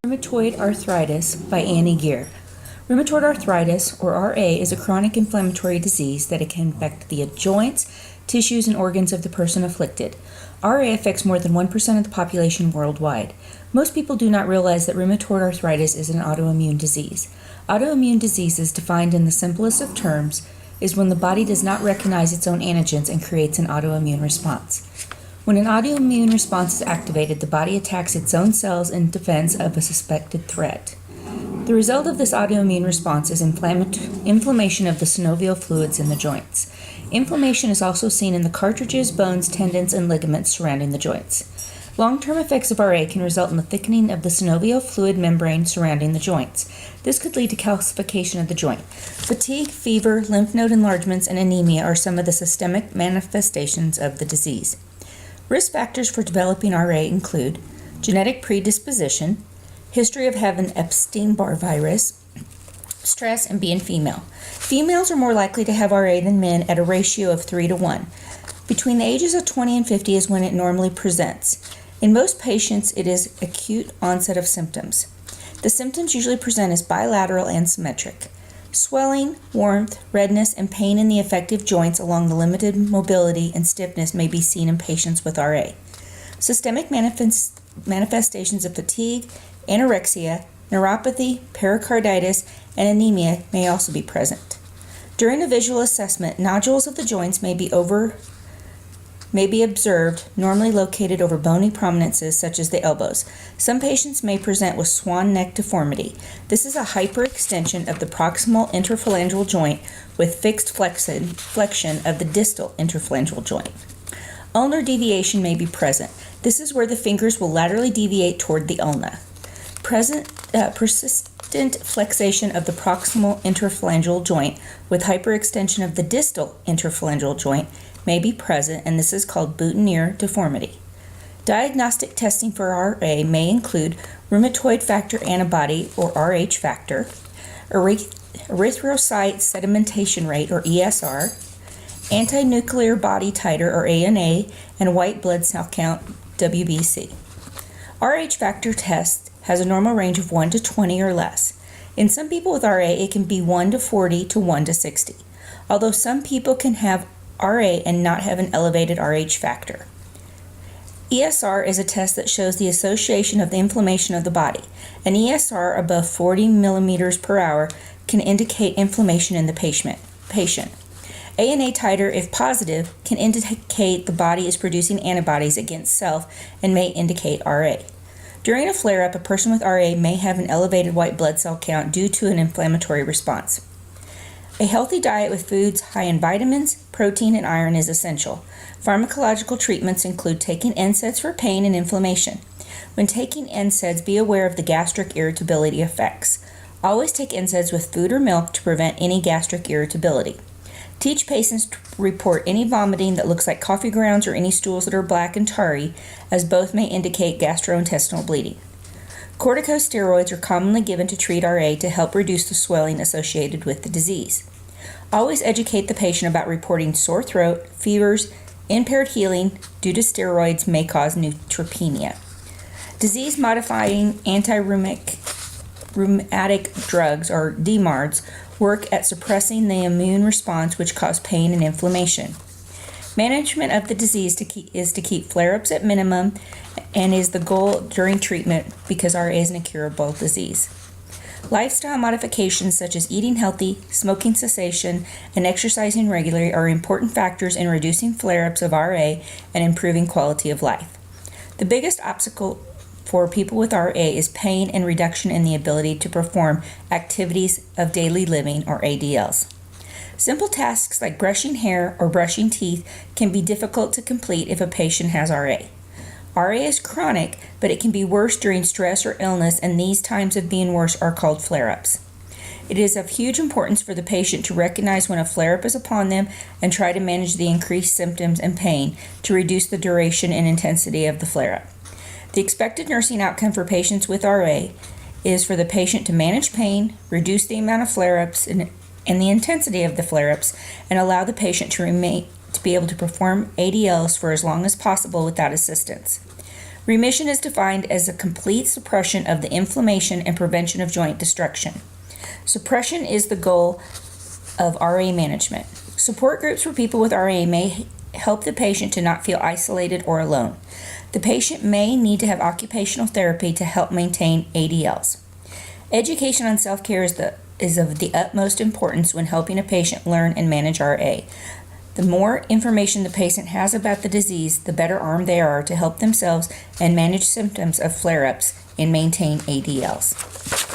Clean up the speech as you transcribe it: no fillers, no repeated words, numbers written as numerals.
Rheumatoid Arthritis by Annie Ghere. Rheumatoid arthritis, or RA, is a chronic inflammatory disease that can affect the joints, tissues, and organs of the person afflicted. RA affects more than 1% of the population worldwide. Most people do not realize that rheumatoid arthritis is an autoimmune disease. Autoimmune disease is defined in the simplest of terms is when the body does not recognize its own antigens and creates an autoimmune response. When an autoimmune response is activated, the body attacks its own cells in defense of a suspected threat. The result of this autoimmune response is inflammation of the synovial fluids in the joints. Inflammation is also seen in the cartilages, bones, tendons, and ligaments surrounding the joints. Long-term effects of RA can result in the thickening of the synovial fluid membrane surrounding the joints. This could lead to calcification of the joint. Fatigue, fever, lymph node enlargements, and anemia are some of the systemic manifestations of the disease. Risk factors for developing RA include genetic predisposition, history of having Epstein-Barr virus, stress, and being female. Females are more likely to have RA than men at a ratio of 3-to-1. Between the ages of 20 and 50 is when it normally presents. In most patients, it is acute onset of symptoms. The symptoms usually present as bilateral and symmetric. Swelling, warmth, redness, and pain in the affected joints along the limited mobility and stiffness may be seen in patients with RA. Systemic manifestations of fatigue, anorexia, neuropathy, pericarditis, and anemia may also be present. During a visual assessment, nodules of the joints may be observed, normally located over bony prominences such as the elbows. Some patients may present with swan neck deformity. This is a hyperextension of the proximal interphalangeal joint with fixed flexion of the distal interphalangeal joint. Ulnar deviation may be present. This is where the fingers will laterally deviate toward the ulna. Persistent flexation of the proximal interphalangeal joint with hyperextension of the distal interphalangeal joint may be present, and this is called boutonniere deformity. Diagnostic testing for RA may include rheumatoid factor antibody, or Rh factor, erythrocyte sedimentation rate, or ESR, anti-nuclear body titer, or ANA, and white blood cell count, WBC. Rh factor test has a normal range of 1 to 20 or less. In some people with RA, it can be 1 to 40 to 1 to 60, although some people can have RA and not have an elevated Rh factor. ESR is a test that shows the association of the inflammation of the body. An ESR above 40 millimeters per hour can indicate inflammation in the patient. ANA titer, if positive, can indicate the body is producing antibodies against self and may indicate RA. During a flare-up, a person with RA may have an elevated white blood cell count due to an inflammatory response. A healthy diet with foods high in vitamins, protein, and iron is essential. Pharmacological treatments include taking NSAIDs for pain and inflammation. When taking NSAIDs, be aware of the gastric irritability effects. Always take NSAIDs with food or milk to prevent any gastric irritability. Teach patients to report any vomiting that looks like coffee grounds or any stools that are black and tarry, as both may indicate gastrointestinal bleeding. Corticosteroids are commonly given to treat RA to help reduce the swelling associated with the disease. Always educate the patient about reporting sore throat, fevers, impaired healing due to steroids may cause neutropenia. Disease-modifying anti-rheumatic drugs, or DMARDs, work at suppressing the immune response which cause pain and inflammation. Management of the disease is to keep flare-ups at minimum and is the goal during treatment because RA is an incurable disease. Lifestyle modifications such as eating healthy, smoking cessation, and exercising regularly are important factors in reducing flare-ups of RA and improving quality of life. The biggest obstacle for people with RA is pain and reduction in the ability to perform activities of daily living, or ADLs. Simple tasks like brushing hair or brushing teeth can be difficult to complete if a patient has RA. RA is chronic, but it can be worse during stress or illness, and these times of being worse are called flare-ups. It is of huge importance for the patient to recognize when a flare-up is upon them and try to manage the increased symptoms and pain to reduce the duration and intensity of the flare-up. The expected nursing outcome for patients with RA is for the patient to manage pain, reduce the amount of flare-ups and the intensity of the flare-ups, and allow the patient to be able to perform ADLs for as long as possible without assistance. Remission is defined as a complete suppression of the inflammation and prevention of joint destruction. Suppression is the goal of RA management. Support groups for people with RA may help the patient to not feel isolated or alone. The patient may need to have occupational therapy to help maintain ADLs. Education on self-care is of the utmost importance when helping a patient learn and manage RA. The more information the patient has about the disease, the better armed they are to help themselves and manage symptoms of flare-ups and maintain ADLs.